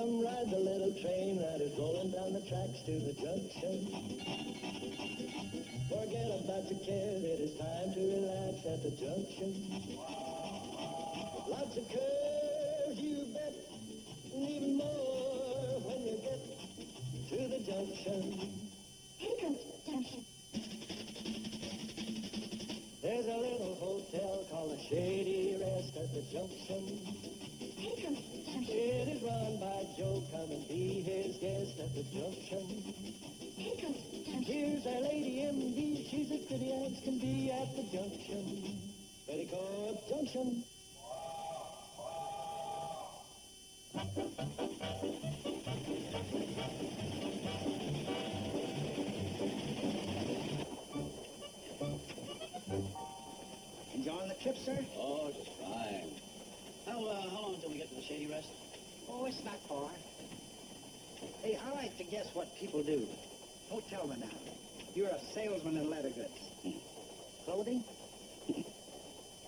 Come ride the little train that is rolling down the tracks to the junction. Forget about your cares, it is time to relax at the junction. Lots of curves, you bet, and even more when you get to the junction. Petticoat Junction. There's a little hotel called the Shady Rest at the junction. Petticoat Junction. It is run by Joe. Come and be his guest at the junction. Petticoat Junction. Here's our lady M.D. She's as pretty as can be at the junction. Petticoat Junction. Enjoying the trip, sir? Oh, just fine. How long until we get to the Shady Rest? Oh, it's not far. Hey, I like to guess what people do. Oh, tell me now. You're a salesman in leather goods. Clothing?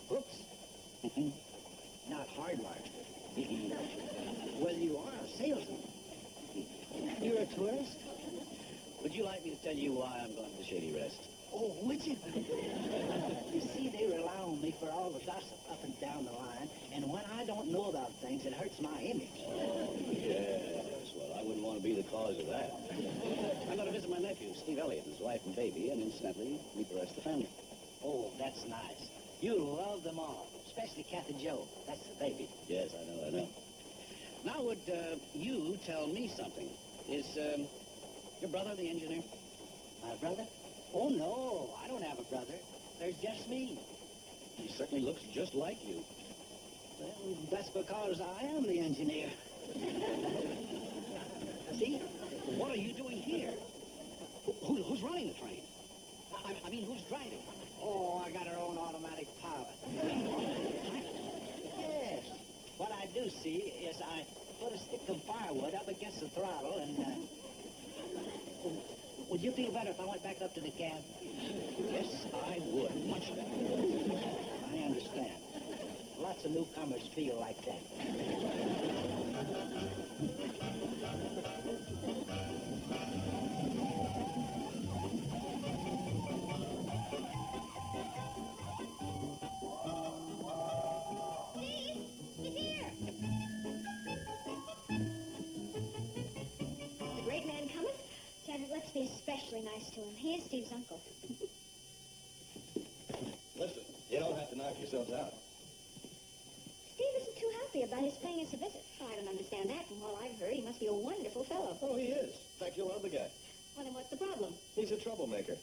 Books? Not hardware. Well, you are a salesman. You're a tourist? Would you like me to tell you why I'm going to the Shady Rest? Oh, would you? You see, they rely on me for all the gossip up and down the line, and when I don't know about things, it hurts my image. Yes, well, I wouldn't want to be the cause of that. I'm going to visit my nephew, Steve Elliott, and his wife and baby, and incidentally, meet the rest of the family. Oh, that's nice. You love them all, especially Kath and Joe. That's the baby. Yes, I know. Now, would you tell me something? Is your brother the engineer? My brother? Oh, no, I don't have a brother. There's just me. He certainly looks just like you. Well, that's because I am the engineer. See? What are you doing here? Who's running the train? I mean, who's driving? Oh, I got our own automatic pilot. Yes. What I do, see, is I put a stick of firewood up against the throttle and, would you feel better if I went back up to the cab? Yes, I would. Much better. I understand. Lots of newcomers feel like that. Steve, he's here. The great man cometh. Janet, let's be especially nice to him. He is Steve's uncle. Listen, you don't have to knock yourselves out. Steve isn't too happy about his paying us a visit. Oh, I don't understand that. From all I've heard, he must be a wonderful fellow. Oh, he is. In fact, you'll love the guy. Well, then what's the problem? He's a troublemaker.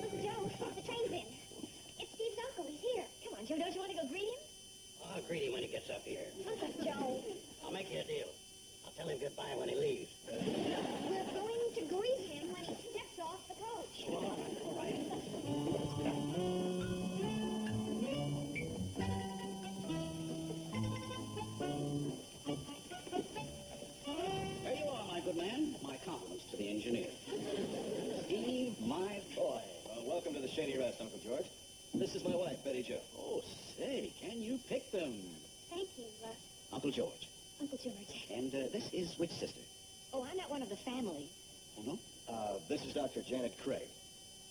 Uncle Joe, the train's in. It's Steve's uncle. He's here. Come on, Joe, don't you want to go greet him? I'll greet him when he gets up here. Uncle Joe, I'll make you a deal. I'll tell him goodbye when he leaves. we're going to greet him when he steps off the coach. All right. There you are, my good man. My compliments to the engineer. Steve, my boy. Welcome to the Shady Rest, Uncle George. This is my wife, Betty Jo. Oh, say, can you pick them? Thank you, Uncle George. Uncle George. And this is which sister? Oh, I'm not one of the family. Oh, no? This is Dr. Janet Craig.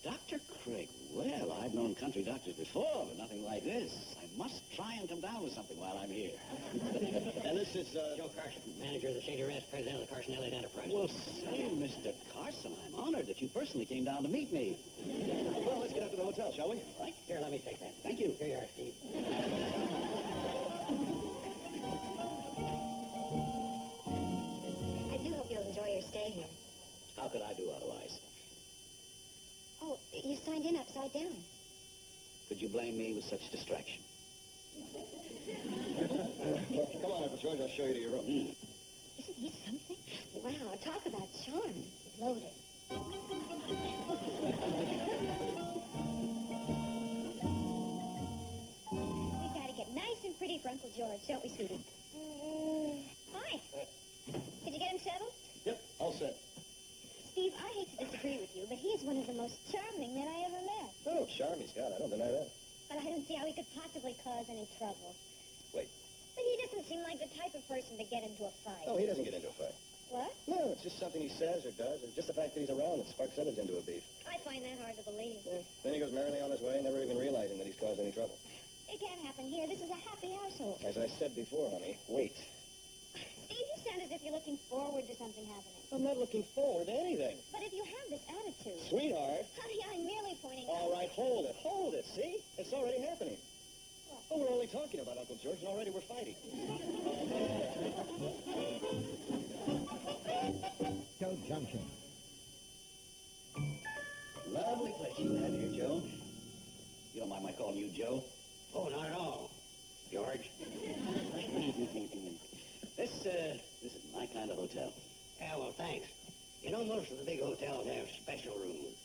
Dr. Craig. Well, I've known country doctors before, but nothing like this. I must try and come down with something while I'm here. And this is, Joe Carson, manager of the Shady Rest, president of the Carson Elliott Enterprise. Well, say, Mr. Carson, I'm honored that you personally came down to meet me. Well, let's get up to the hotel, shall we? Right? Here, let me take that. Thank you. Here you are, Steve. I do hope you'll enjoy your stay here. How could I do otherwise? Oh, you signed in upside down. Could you blame me with such distraction? Come on, Uncle George, I'll show you to your room. Isn't he something? Wow, talk about charm. Loaded. We gotta get nice and pretty for Uncle George, don't we, sweetie? Hi. Did you get him settled? Yep, all set. Steve, I hate to disagree with you, but he is one of the most charming men I ever met. Oh, charm he's got, I don't deny that. But I don't see how he could possibly cause any trouble. Wait. But he doesn't seem like the type of person to get into a fight. No, he doesn't get into a fight. What? No, it's just something he says or does, or just the fact that he's around that sparks others into a beef. I find that hard to believe. Then he goes merrily on his way, never even realizing that he's caused any trouble. It can't happen here. This is a happy household. As I said before, honey, wait. Steve, you sound as if you're looking forward to something happening. I'm not looking forward to anything. But if you have this attitude... Sweetheart. Honey, I'm merely pointing All out... right, hold it, see? It's already happening. What? Oh, we're only talking about Uncle George, and already we're fighting. Petticoat Junction. Lovely place you have here, Joe. You don't mind my calling you Joe? Oh, not at all, George. This is my kind of hotel. Yeah, well, thanks. You know, most of the big hotels have special rooms.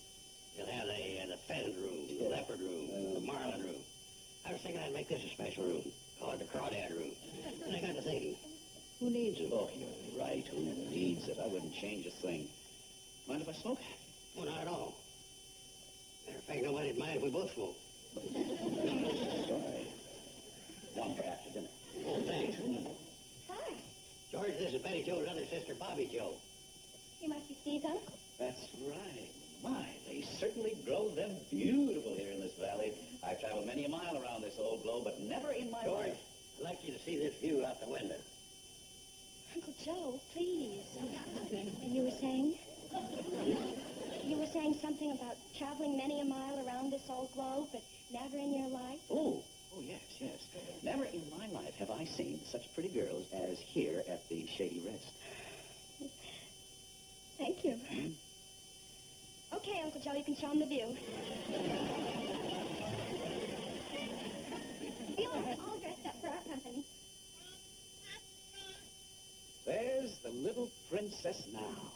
You'll have the pheasant room, the leopard room, the marlin room. I was thinking I'd make this a special room, call it the crawdad room. And I got to thinking, who needs them? Oh, you're right. Who needs it? I wouldn't change a thing. Mind if I smoke? Well, not at all. Matter of fact, nobody'd mind if we both smoke. Sorry. One for after dinner. Oh, thanks. Hi. George, this is Betty Joe's other sister, Bobby Joe. You must be Steve's uncle. That's right. My, they certainly grow them beautiful here in this valley. I've traveled many a mile around this old globe, but never in my George, life. I'd like you to see this view out the window. Uncle Joe, please. And you were saying? You were saying something about traveling many a mile around this old globe, but never in your life? Oh, yes. Never in my life have I seen such pretty girls as here at the Shady Rest. Thank you. Okay, Uncle Joe, you can show him the view. We all dressed up for our company. There's the little princess now.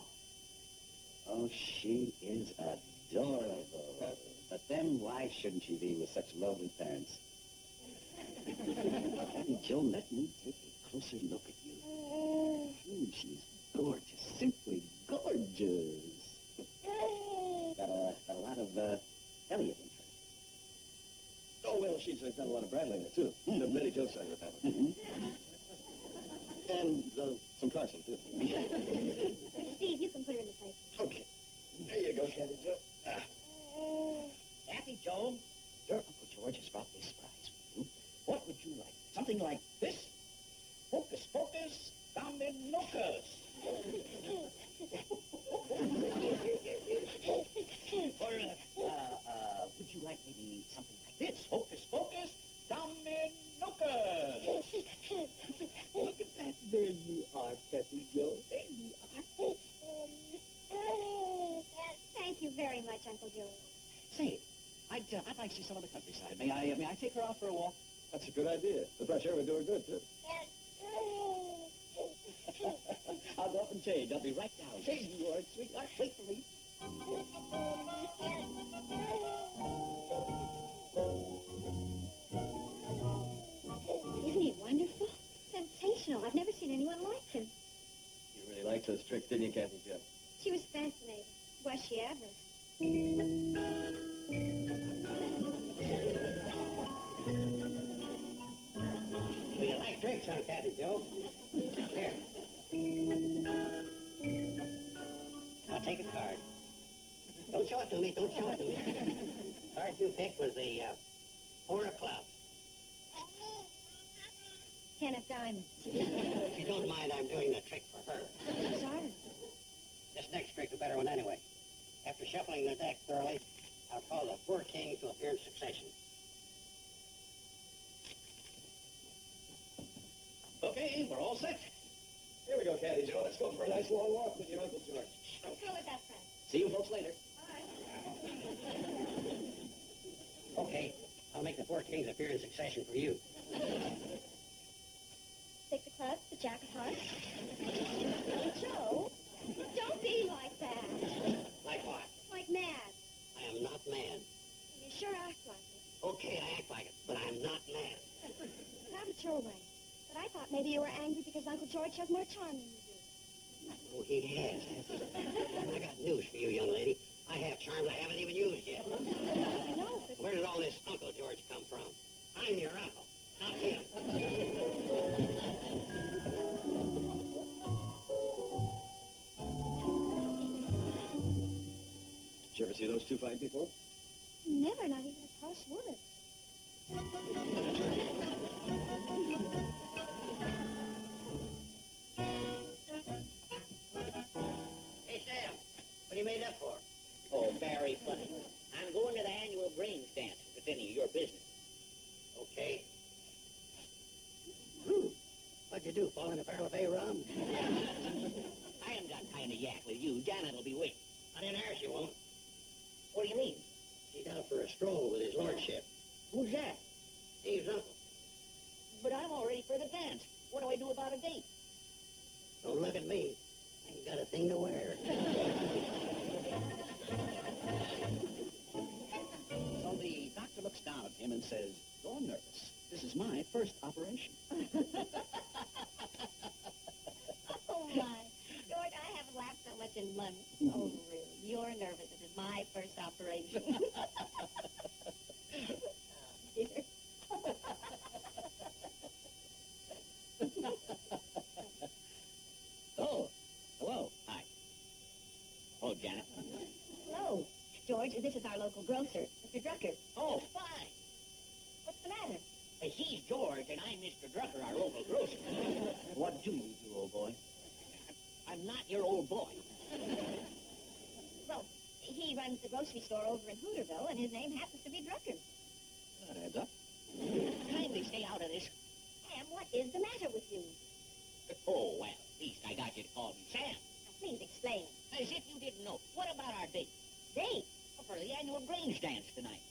Oh, she is adorable. But then why shouldn't she be with such lovely parents? Hey, Joe, let me take a closer look at you. She's gorgeous, simply gorgeous. Got a lot of Elliot in her. Oh, well, she's got a lot of Bradley in it, too. The Betty Joe side of the family. And some Carson, too. Steve, you can put her in the place. Okay. There you go, Candy Joe. Kathy Joe, your Uncle George has brought this surprise for you. What would you like? Something like this? Hocus pocus, dominocus. Or, would you like maybe something like this? Hocus pocus, dominocus. Look at that. There you are, Kathy Joe. There you are. Thank you very much, Uncle Joe. Say, I'd like to see some of the countryside. May I take her out for a walk? That's a good idea. The fresh air would do her good, too. I'll go up and change. I'll be right down. Here you are, sweetheart. Wait for me. Isn't he wonderful? Sensational. I've never seen anyone like him. You really liked those tricks, didn't you, Kathy Joe? She was fascinating. Was she ever? Do you like tricks, huh, Kathy Joe? Here. I'll take a card. Don't show it to me. Don't show it to me. Card you picked was the Four of Clubs. 10 of diamonds. If you don't mind, I'm doing the trick for her. Sorry. This next trick's a better one anyway. After shuffling the deck thoroughly, I'll call the four kings to appear in succession. Okay, we're all set. Here we go, Kathy Joe. Let's go for a nice long walk with your Uncle George. Go with that friend. See you folks later. Okay, I'll make the four kings appear in succession for you. Six of clubs, the jack of hearts. Joe, don't be like that. Like what? Like mad. I am not mad. You sure act like it. Okay, I act like it, but I'm not mad. Have it your way. But I thought maybe you were angry because Uncle George has more charm than you do. Oh, he has, hasn't he? I got news for you, young lady. I have charms I haven't even used yet. I know, but... Where did all this Uncle George come from? I'm your uncle, not him. you fight before? Never, not even a cross word. Hey, Sam, what are you made up for? Oh, very funny. I'm going to the annual brains dance, if it's any of your business. Okay. What'd you do, fall in a barrel of A-rum? I haven't got time to yak with you. Janet will be waiting. Not in there, she won't. What do you mean? She's out for a stroll with his lordship. Who's that? Steve's uncle. But I'm all ready for the dance. What do I do about a date? Don't look at me. I ain't got a thing to wear. So the doctor looks down at him and says, "You're nervous. This is my first operation." Oh, my. George, I haven't laughed so much in months. Oh, really? You're nervous. This is my first operation. Dear. Oh, hello. Hi. Oh, Janet. Hello. George, this is our local grocer, Mr. Drucker. Oh, fine. What's the matter? He's George, and I'm Mr. Drucker, our local grocer. What do you do, old boy? I'm not your old boy. Well, he runs the grocery store over in Hooterville, and his name happens to be Drucker. That adds up. Kindly stay out of this. Sam, what is the matter with you? Oh, well, at least I got you to call me Sam. Now, please explain. As if you didn't know. What about our date? Date? For the annual brains dance tonight.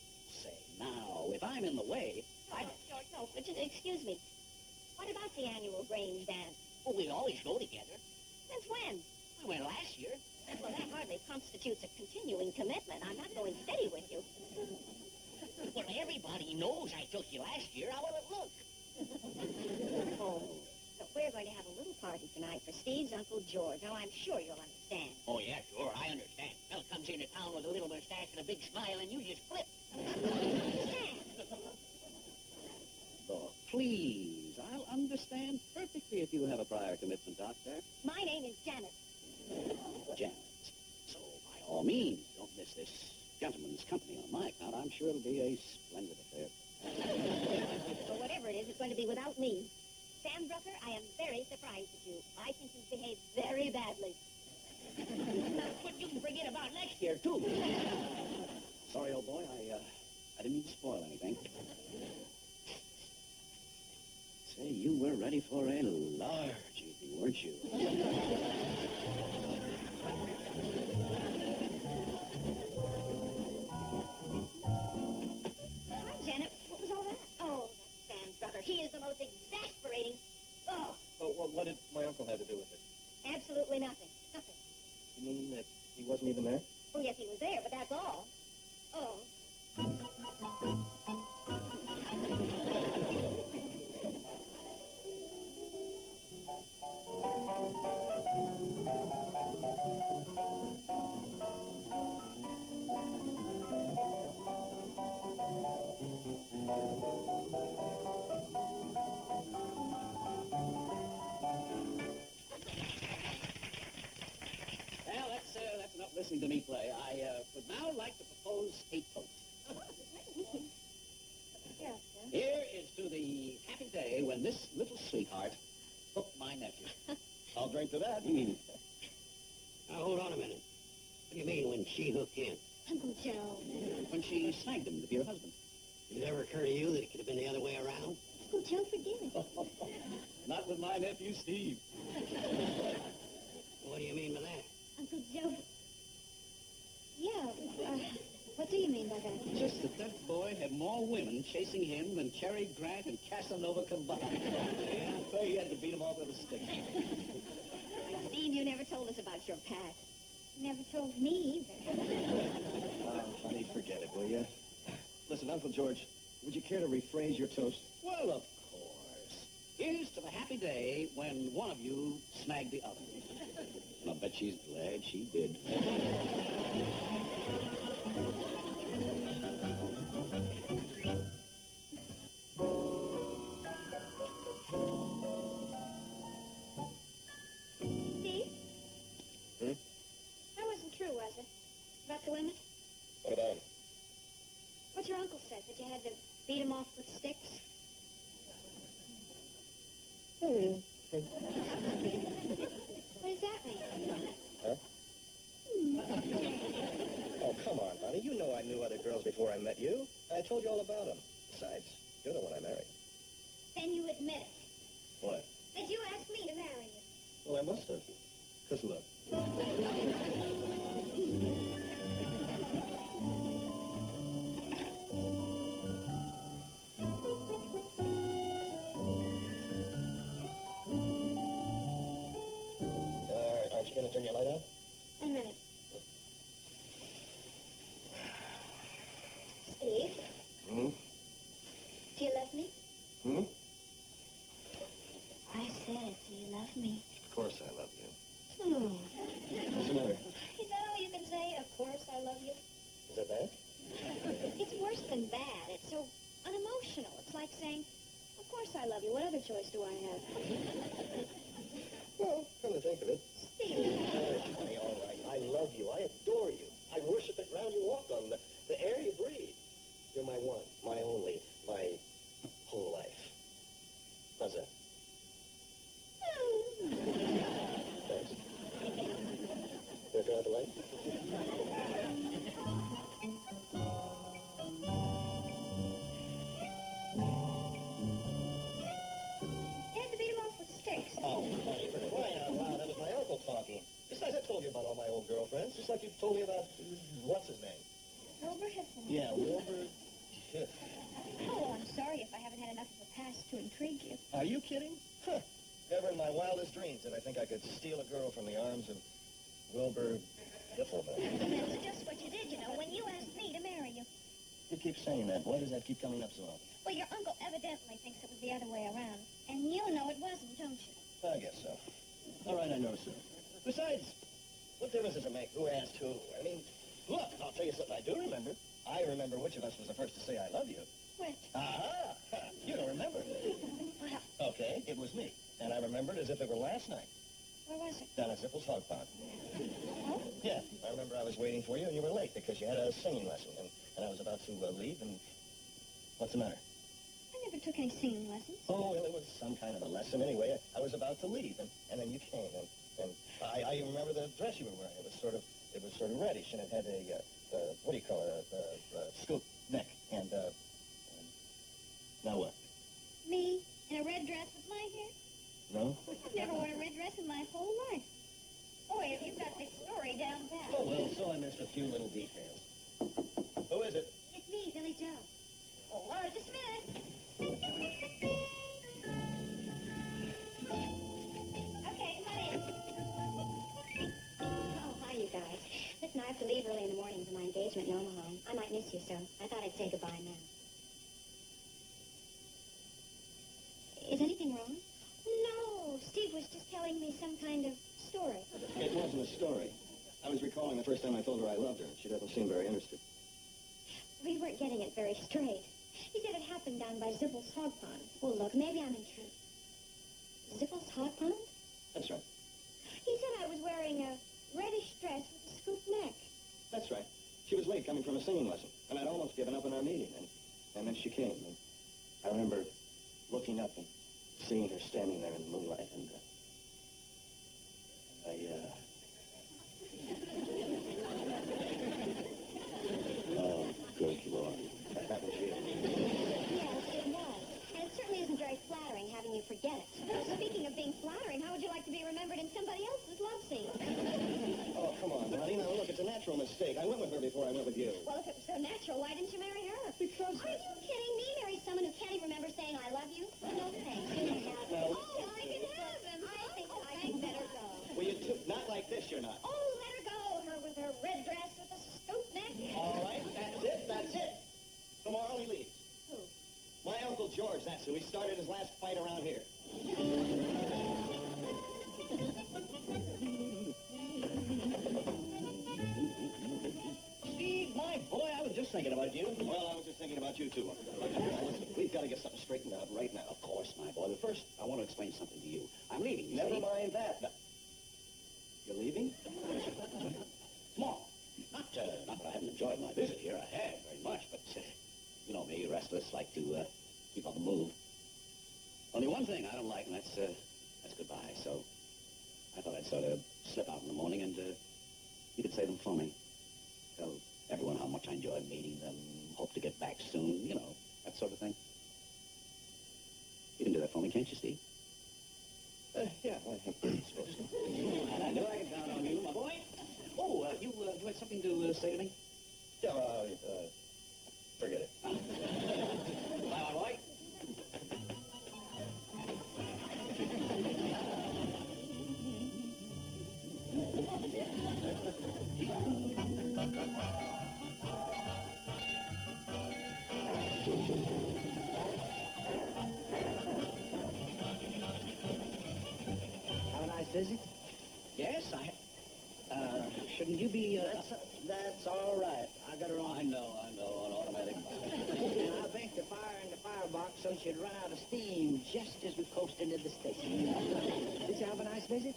Say, now, if I'm in the way, George, no, but just excuse me. What about the annual Grange dance? Well, we always go together. Since when? We went last year. Well, that hardly constitutes a continuing commitment. I'm not going steady with you. Well, everybody knows I took you last year. How will it look? Oh. So we're going to have a little party tonight for Steve's Uncle George. Now, I'm sure you'll understand. Oh, yeah, sure, I understand. Mel comes into town with a little mustache and a big smile, and you just flip. oh, please, I'll understand perfectly if you have a prior commitment, Doctor. My name is Janet. Janet. So, by all means, don't miss this gentleman's company on my account. I'm sure it'll be a splendid affair. Well, whatever it is, it's going to be without me. Sam Drucker, I am very surprised at you. I think you've behaved very badly. But you can forget about next year, too. Sorry, old boy, I didn't mean to spoil anything. Say, you were ready for a large evening, weren't you? Hi, Janet. What was all that? Oh, that Sam Drucker. He is the most exasperating... Oh, Oh, what did my uncle have to do with it? absolutely nothing. Nothing. You mean that he wasn't even there? Oh, yes, he was there, but that's all. Oh. Well, that's enough listening to me play. I would now like to propose a toast. Yes, sir. Here is to the happy day when this little sweetheart hooked my nephew. I'll drink to that. Now, hold on a minute. What do you mean when she hooked in? Uncle Joe. When she snagged him to be her husband. Did it ever occur to you that it could have been the other way around? Uncle Joe, forgive me. Not with my nephew, Steve. What do you mean by that? Uncle Joe. Yeah, what do you mean by that? Just that boy had more women chasing him than Cary Grant and Casanova combined. Yeah, so he had to beat them all with a stick. Steve, you never told us about your past. You never told me either. Oh, honey, forget it, will you? Listen, Uncle George, would you care to rephrase your toast? Well, of course. Here's to the happy day when one of you snagged the other. And I bet she's glad she did. Steve? Hmm? That wasn't true, was it? About the women? What about says, that you had to beat him off with sticks. Hmm. What does that mean? Huh? Oh, come on, honey. You know I knew other girls before I met you. I told you all about them. Besides, you're the one I married. Then you admit it. What? That you asked me to marry you. Well, I must have. Because look. Aren't you going to turn your light on? Wait a minute. Steve, Hmm? do you love me? Hmm? I said, do you love me? Of course I love you. Hmm. What's the matter? Is that all you can say? Of course I love you? Is that bad? It's worse than bad. It's so unemotional. It's like saying, of course I love you. What other choice do I have? Well, come to think of it. Steve. Honey, all right. I love you. I adore you. I worship the ground you walk on, the air you breathe. You're my one, my only, my whole life. How's that? Thanks. Can I turn out the light? You had to beat him off with sticks. Oh, honey, for crying out loud, that was my uncle talking. Besides, I told you about all my old girlfriends, just like you told me about, what's his name? Wilbur Hiffman. Yeah, Wilbur Hiff. Oh, I'm sorry if I haven't had enough of a past to intrigue you. Are you kidding? Huh. Never in my wildest dreams did I think I could steal a girl from the arms of Wilbur Hiffleman. That's just what you did, you know, when you asked me to marry you. You keep saying that. Why does that keep coming up so often? Well, your uncle evidently thinks it was the other way around. And you know it wasn't, don't you? I guess so. All right, I know so. Besides, what difference does it make who asked who? I mean, look, I'll tell you something I do remember. I remember which of us was the first to say I love you. Which? Aha! You don't remember. Well, Okay, it was me. And I remember it as if it were last night, where was it? down at Zippel's Hog Pond. Oh? Yeah, I remember I was waiting for you and you were late because you had a singing lesson. And I was about to leave and... What's the matter? I never took any singing lessons. Oh, well, it was some kind of a lesson anyway. I was about to leave and then you came and I remember the dress you were wearing. It was sort of reddish and it had a, what do you call it, a scoop neck. And now what? Me? In a red dress with my hair? No? I've never worn a red dress in my whole life. Boy, have you got this story down pat. Oh, well, so I missed a few little details. Who is it? It's me, Billy Joe. Oh, Laura, just a minute. Okay, come on in. Oh, hi, you guys. Listen, I have to leave early in the morning for my engagement in Omaha. I might miss you, so I thought I'd say goodbye now. Is anything wrong? No, Steve was just telling me some kind of story. It wasn't a story. I was recalling the first time I told her I loved her. She doesn't seem very interested. We weren't getting it very straight. He said it happened down by Zippel's Hog Pond. Well, look, maybe I'm intrigued. Zippel's Hog Pond? That's right. He said I was wearing a reddish dress with a scoop neck. That's right. She was late coming from a singing lesson, and I'd almost given up on our meeting, and then she came. And I remember looking up and seeing her standing there in the moonlight, and oh, good Lord. That was you. Yes, it was. And it certainly isn't very flattering having you forget it. Speaking of being flattering, how would you like to be remembered in somebody else's love scene? Oh, come on, honey. Now, look, it's a natural mistake. I went with her before I went with you. Well, if it was so natural, why didn't you marry her? Because... Are you kidding me? Marry someone who can't even remember saying I love you? No thanks. You can have him. No. Oh, I can have him. I think better go. Well, you took... Not like this, you're not. Oh, let her go. Her with her red dress with a scoop neck. All right, that's it. Tomorrow he leaves. Who? My Uncle George, that's who. He started his last fight around here. Steve, my boy, I was just thinking about you. Well, I was just thinking about you, too. Now, listen, we've got to get something straightened out right now. Of course, my boy. But first, I want to explain something to you. I'm leaving, you Never see. mind that. No. You're leaving? Small. Not that I haven't enjoyed my visit here. I have, very much. But You know me, restless, like to keep on the move. Only one thing I don't like, and that's goodbye. So I thought I'd sort of slip out in the morning and you could say them for me. Tell everyone how much I enjoyed meeting them, hope to get back soon, you know, that sort of thing. You can do that for me, can't you, Steve? Yeah, I think you're supposed to. And I knew I could count on you, my boy. Oh, you had something to say to me? Yeah, forget it. Bye, my boy. Have a nice visit? Yes, shouldn't you be, That's all right. I got her on. I know, an automatic. And I banked the fire in the firebox so she'd run out of steam just as we coasted into the station. Did you have a nice visit?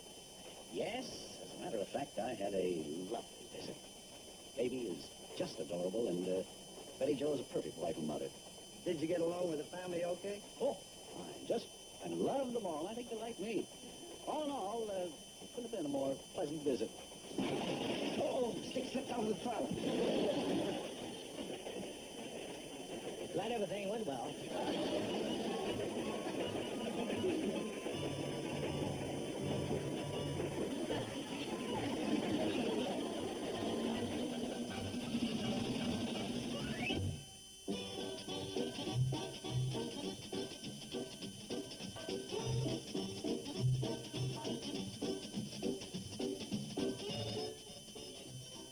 Yes, as a matter of fact, I had a lovely visit. Baby is just adorable, and Betty Jo is a perfect wife and mother. Did you get along with the family okay? Oh, fine. I loved them all. I think they like me. All in all, it couldn't have been a more pleasant visit. Oh, stick slipped out of the throttle. Glad everything went well.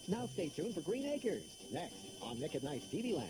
Now stay tuned for Green Acres, next on Nick at Night's TV Land.